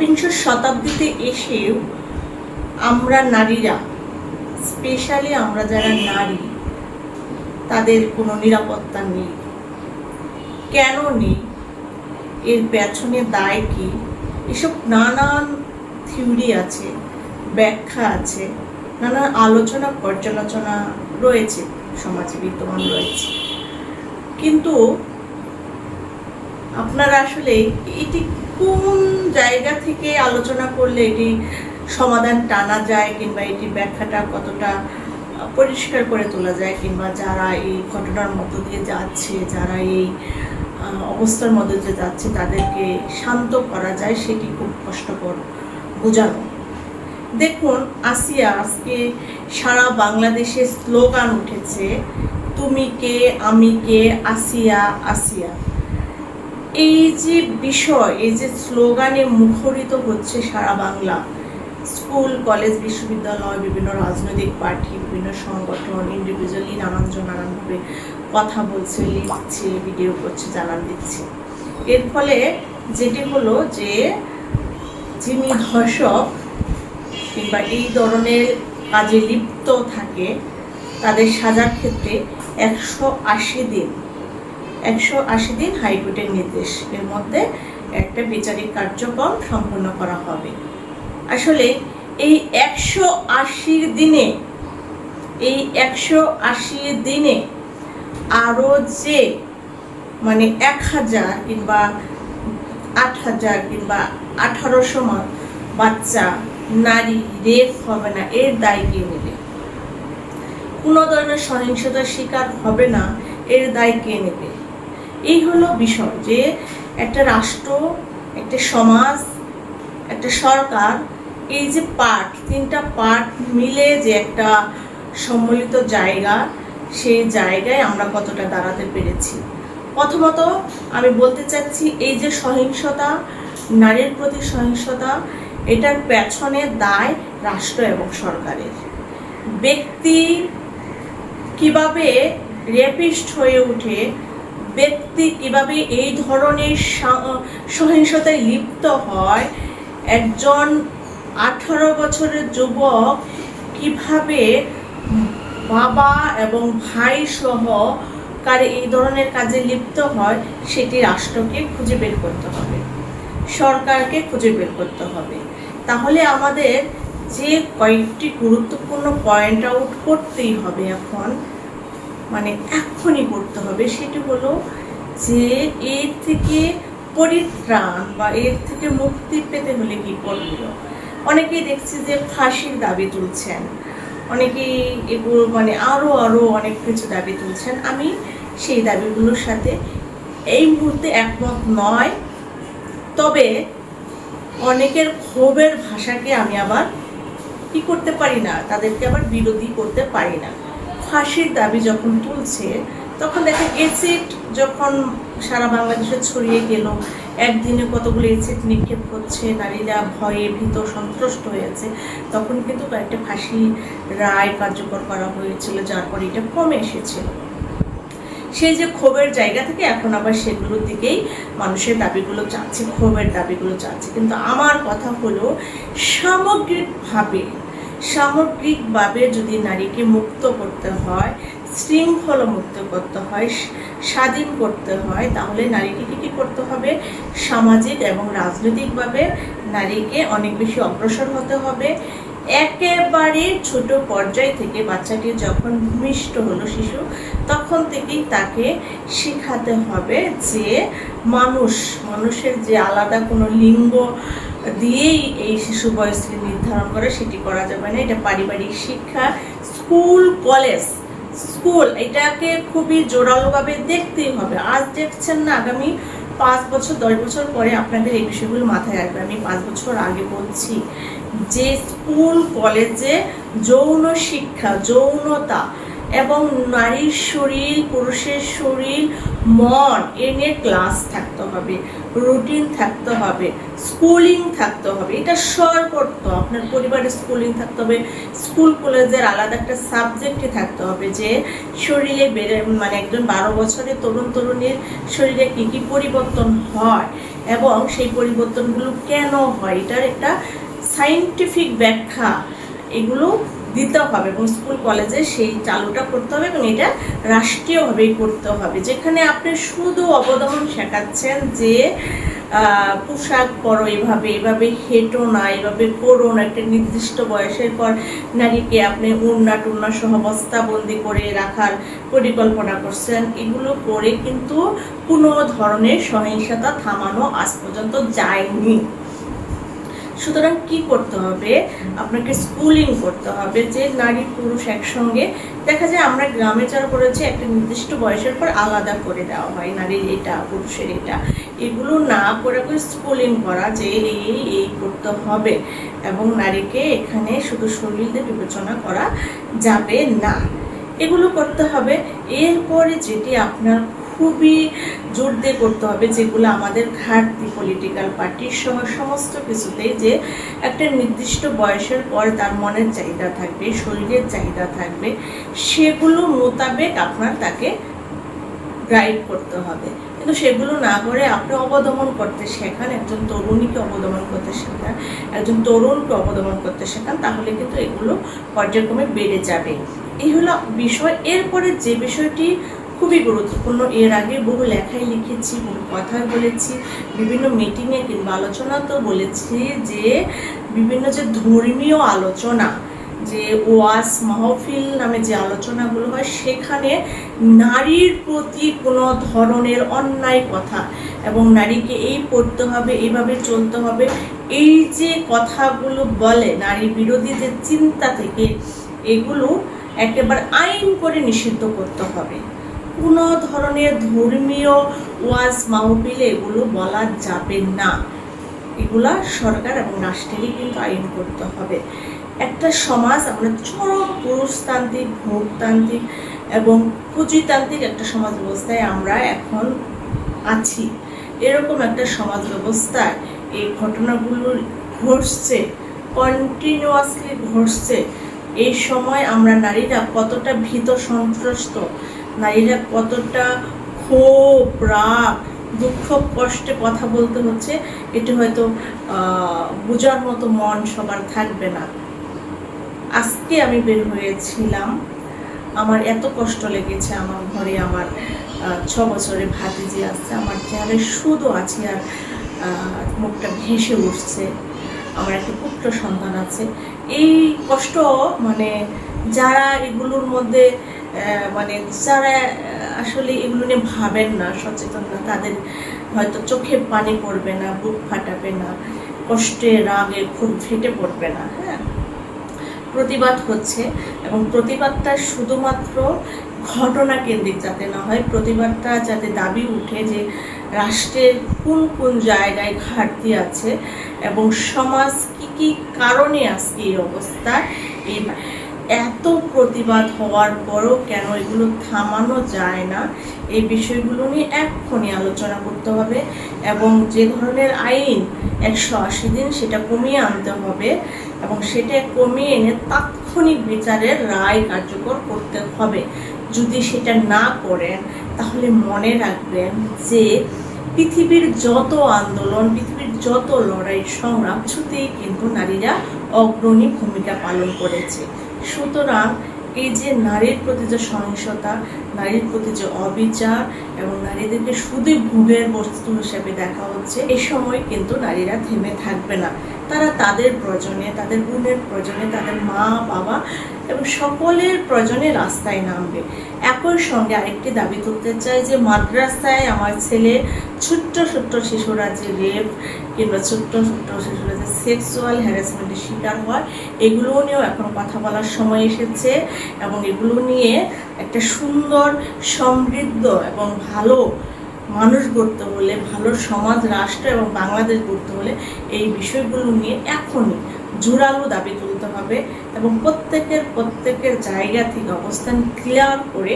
বিংশ শতাব্দীতে এসেও আমরা নারীরা, স্পেশালি আমরা যারা নারী, তাদের কোনো নিরাপত্তা নেই। কেন নেই, এর পেছনে দায় কি, এসব নানান থিওরি আছে, ব্যাখ্যা আছে, নানান আলোচনা পর্যালোচনা রয়েছে, সমাজে বিদ্যমান রয়েছে। কিন্তু আপনারা আসলে এটি কোন জায়গা থেকে আলোচনা করলে এটি সমাধান টানা যায়, কিংবা এটি ব্যাখ্যাটা কতটা পরিষ্কার করে তোলা যায়, কিংবা যারা এই ঘটনার মধ্য দিয়ে যাচ্ছে, যারা এই অবস্থার মধ্যে দিয়ে যাচ্ছে, তাদেরকে শান্ত করা যায়, সেটি খুব কষ্টকর বোঝানো। দেখুন, আসিয়া, আজকে সারা বাংলাদেশে স্লোগান উঠেছে, তুমি কে, আমি কে, আসিয়া আসিয়া। এই যে বিষয়, এই যে স্লোগানে মুখরিত হচ্ছে সারা বাংলা, স্কুল, কলেজ, বিশ্ববিদ্যালয়, বিভিন্ন রাজনৈতিক পার্টি, বিভিন্ন সংগঠন, ইন্ডিভিজুয়ালি নানানজন নানানভাবে কথা বলছে, লিখছে, ভিডিও করছে, জানান দিচ্ছে। এর ফলে যেটি হলো যে যিনি ধর্ষক কিংবা এই ধরনের কাজে লিপ্ত থাকে, তাদের সাজার ক্ষেত্রে 180 দিন হাইকোর্টের নির্দেশ, এর মধ্যে একটা বিচারিক কার্যক্রম সম্পন্ন করা হবে। আসলে এই 180 দিনে আরো যে 1000 কিংবা 8000 কিংবা 1800 বাচ্চা, নারী রেপ হবে না, এর দায় কে নেবে? কোনো ধরনের সহিংসতার শিকার হবে না, এর দায় কে নেবে? এই হলো বিষয়, যে একটা রাষ্ট্র, একটা সমাজ, একটা সরকার, এই যে তিনটা পার্ট মিলে যে একটা সম্মিলিত জায়গা, সেই জায়গায় আমরা কতটা দাঁড়াতে পেরেছি। প্রথমত আমি বলতে চাচ্ছি, এই যে সহিংসতা, নারীর প্রতি সহিংসতা, এটার পেছনে দায় রাষ্ট্র এবং সরকারের। ব্যক্তি কিভাবে রেপিস্ট হয়ে ওঠে, ব্যক্তি কিভাবে এই ধরনের সহিংসতায় লিপ্ত হয়, একজন 18 বছরের যুবক কিভাবে বাবা এবং ভাই সহ এই ধরনের কাজে লিপ্ত হয়, সেটি রাষ্ট্রকে খুঁজে বের করতে হবে, সরকারকে খুঁজে বের করতে হবে। তাহলে আমাদের যে কয়েকটি গুরুত্বপূর্ণ পয়েন্ট আউট করতেই হবে, এখনই করতে হবে, সেটি হলো যে এর থেকে পরিত্রাণ বা এর থেকে মুক্তি পেতে হলে কি করণীয়। অনেকেই দেখছি যে ফাঁসির দাবি তুলছেন, অনেকেই এগুলো আরো অনেক কিছু দাবি তুলছেন। আমি সেই দাবিগুলোর সাথে এই মুহূর্তে একমত নয়, তবে অনেকের ক্ষোভের ভাষাকে আমি আবার কি করতে পারি না, তাদেরকে আবার বিরোধী করতে পারি না। ফাঁসির দাবি যখন তুলছে, তখন দেখেন এসিড যখন সারা বাংলাদেশে ছড়িয়ে গেল, একদিনে কতগুলো এসিড নিক্ষেপ হচ্ছে, নারীরা ভয়ে ভীত সন্ত্রস্ত হয়েছে, তখন কিন্তু কয়েকটা ফাঁসি রায় কার্যকর করা হয়েছিল, যার পরে এটা কমে এসেছিল। সেই যে ক্ষোভের জায়গা থেকে এখন আবার সেগুলোর দিকেই মানুষের দাবিগুলো যাচ্ছে, ক্ষোভের দাবিগুলো যাচ্ছে। কিন্তু আমার কথা হলো, সামগ্রিকভাবে যদি নারীকে মুক্ত করতে হয়, শৃঙ্খলা মুক্ত করতে হয়, স্বাধীন করতে হয়, তাহলে নারীকে কী করতে হবে? সামাজিক এবং রাজনৈতিকভাবে নারীকে অনেক বেশি অগ্রসর হতে হবে। একেবারে ছোট পর্যায় থেকে, বাচ্চাটি যখন ভূমিষ্ঠ হলো, শিশু, তখন থেকেই তাকে শেখাতে হবে যে মানুষের যে আলাদা কোনো লিঙ্গ দিয়েই এই শিশু বয়সকে নির্ধারণ করে, সেটি করা যাবে না। এটা পারিবারিক শিক্ষা, স্কুল এটাকে খুবই জোরালোভাবে দেখতেই হবে। আজ দেখছেন না, আগামী 5 বছর 10 বছর পরে আপনাদের এই বিষয়গুলো মাথায় আসবে। আমি 5 বছর আগে বলছি যে স্কুল কলেজে যৌন শিক্ষা, যৌনতা এবং নারীর শরীর, পুরুষের শরীর, মন এ নিয়ে ক্লাস থাকতে হবে, রুটিন থাকতে হবে, স্কুলিং থাকতে হবে। এটা সর্বত্র আপনার পরিবারের স্কুলিং থাকতে হবে, স্কুল কলেজের আলাদা একটা সাবজেক্টে থাকতে হবে, যে শরীরে একজন 12 বছরের তরুণীর শরীরে কি কি পরিবর্তন হয় এবং সেই পরিবর্তনগুলো কেন হয় এটার একটা সায়েন্টিফিক ব্যাখ্যা এগুলো দিতে হবে এবং স্কুল কলেজে সেই চালুটা করতে হবে এবং এটা রাষ্ট্রীয়ভাবেই করতে হবে, যেখানে আপনি শুধু অবদমন শেখাচ্ছেন যে পোশাক পরো, এভাবে এভাবে হেঁটো না, এভাবে করো না, একটা নির্দিষ্ট বয়সের পর নারীকে আপনি ওড়না টুন্না সহ বস্তাবন্দি করে রাখার পরিকল্পনা করছেন। এগুলো করে কিন্তু কোনো ধরনের সহিংসতা থামানো আজ পর্যন্ত যায়নি। সুতরাং কি করতে হবে, আপনাকে স্কুলিং করতে হবে যে নারী পুরুষ একসঙ্গে, দেখা যায় আমরা গ্রামে যারা করেছি একটা নির্দিষ্ট বয়সের পর আলাদা করে দেওয়া হয় নারীর এটা পুরুষের এটা, এগুলো না করে স্কুলিং করা যে এই করতে হবে এবং নারীকে এখানে শুধু শরীর দিয়ে বিবেচনা করা যাবে না, এগুলো করতে হবে। এরপরে যেটি আপনার খুবই জোর দিয়ে করতে হবে, যেগুলো আমাদের ঘাটতি পলিটিক্যাল পার্টির সহ সমস্ত কিছুতেই, যে একটা নির্দিষ্ট বয়সের পর তার মনের চাহিদা থাকবে, শরীরের চাহিদা থাকবে, সেগুলো মোতাবেক আপনার তাকে গাইড করতে হবে। কিন্তু সেগুলো না করে আপনি অবদমন করতে শেখান, একজন তরুণীকে অবদমন করতে শেখান, একজন তরুণকে অবদমন করতে শেখান, তাহলে কিন্তু এগুলো পর্যায়ক্রমে বেড়ে যাবে। এই হলো বিষয়। এরপরে যে বিষয়টি খুবই গুরুত্বপূর্ণ, এর আগে বহু লেখায় লিখেছি, বহু কথা বলেছি, বিভিন্ন মিটিংয়ে কিংবা আলোচনাতেও বলেছি যে বিভিন্ন যে ধর্মীয় আলোচনা, যে ওয়াজ মাহফিল নামে যে আলোচনাগুলো হয়, সেখানে নারীর প্রতি কোনো ধরনের অন্যায় কথা এবং নারীকে এই পড়তে হবে, এইভাবে চলতে হবে, এই যে কথাগুলো বলে নারী বিরোধী যে চিন্তা থেকে, এগুলো একেবারে আইন করে নিষিদ্ধ করতে হবে। কোনো ধরনের ধর্মীয় ওয়াজ মাহফিলে এগুলো বলা যাবে না, এগুলা সরকার এবং রাষ্ট্রেরই কিন্তু আইন করতে হবে। একটা সমাজ, আমরা চরম পুরুষতান্ত্রিক, ভোগতান্ত্রিক এবং পুঁজিতান্ত্রিক একটা সমাজ ব্যবস্থায় আমরা এখন আছি। এরকম একটা সমাজ ব্যবস্থায় এই ঘটনাগুলো ঘটছে, কন্টিনিউয়াসলি ঘটছে। এই সময় আমরা নারীরা কতটা ভীত সন্ত্রস্ত, নারীরা কতটা ক্ষোভ, রাগ, দুঃখ, কষ্টে কথা বলতে হচ্ছে, এটা হয়তো বোঝার মতো মন সবার থাকবে না। আজকে আমি বের হয়েছিলাম, আমার এত কষ্ট লেগেছে, আমার ঘরে আমার 6 বছরের ভাতিজি আছে, আমার চেহারায় শুধু আছে আর মুখটা ভেসে উঠছে, আমার একটা পুত্র সন্তান আছে। এই কষ্ট মানে যারা এগুলোর মধ্যে মানে যারা আসলে এগুলো নিয়ে ভাবেন না, সচেতন না, তাদের হয়তো চোখে পানি পড়বে না, বুক ফাটাবে না, কষ্টে রাগে খুব ফেটে পড়বে না। হ্যাঁ, প্রতিবাদ হচ্ছে এবং প্রতিবাদটা শুধুমাত্র ঘটনা কেন্দ্রিক যাতে না হয়, প্রতিবাদটা যাতে দাবি উঠে যে রাষ্ট্রের কোন কোন জায়গায় ঘাটতি আছে এবং সমাজ কি কি কারণে আজকে এই অবস্থা, এই এত প্রতিবাদ হওয়ার পরও কেন এগুলো থামানো যায় না, এই বিষয়গুলো নিয়ে এক্ষুনি আলোচনা করতে হবে এবং যে ধরনের আইন 180 দিন সেটা কমিয়ে আনতে হবে এবং সেটা কমিয়ে এনে তাৎক্ষণিক বিচারের রায় কার্যকর করতে হবে। যদি সেটা না করেন তাহলে মনে রাখবেন যে পৃথিবীর যত আন্দোলন, পৃথিবীর যত লড়াই সংগ্রাম, কিছুতেই কিন্তু নারীরা অগ্রণী ভূমিকা পালন করেছে। সুতরাং এই যে নারীর প্রতি যে সহিংসতা, নারীর প্রতি যে অবিচার এবং নারীদেরকে শুধু ভোগের বস্তু হিসেবে দেখা হচ্ছে, এই সময় কিন্তু নারীরা থেমে থাকবে না। তারা তাদের প্রয়োজনে, তাদের বোনের প্রয়োজনে, তাদের মা বাবা এবং সকলের প্রয়োজনে রাস্তায় নামবে। একই সঙ্গে আরেকটি দাবি তুলতে চাই যে মাদ্রাসায় আমার ছেলে ছোট্ট ছোট্ট শিশুরা যে রেপ কিংবা ছোট্ট ছোট্ট শিশুরা যে সেক্সুয়াল হ্যারাসমেন্টের শিকার হয়, এগুলো নিয়েও এখন কথা বলার সময় এসেছে এবং এগুলো নিয়ে একটা সুন্দর, সমৃদ্ধ এবং ভালো মানুষ গড়তে হলে, ভালো সমাজ, রাষ্ট্র এবং বাংলাদেশ গড়তে হলে এই বিষয়গুলো নিয়ে এখনই জোরালো দাবি তুলতে হবে এবং প্রত্যেকের জায়গা থেকে অবস্থান ক্লিয়ার করে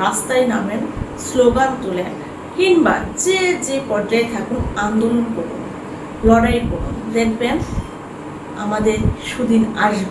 রাস্তায় নামেন, স্লোগান তোলেন কিংবা যে পর্যায়ে থাকুন আন্দোলন করুন, লড়াই করুন, দেখবেন আমাদের সুদিন আসবে।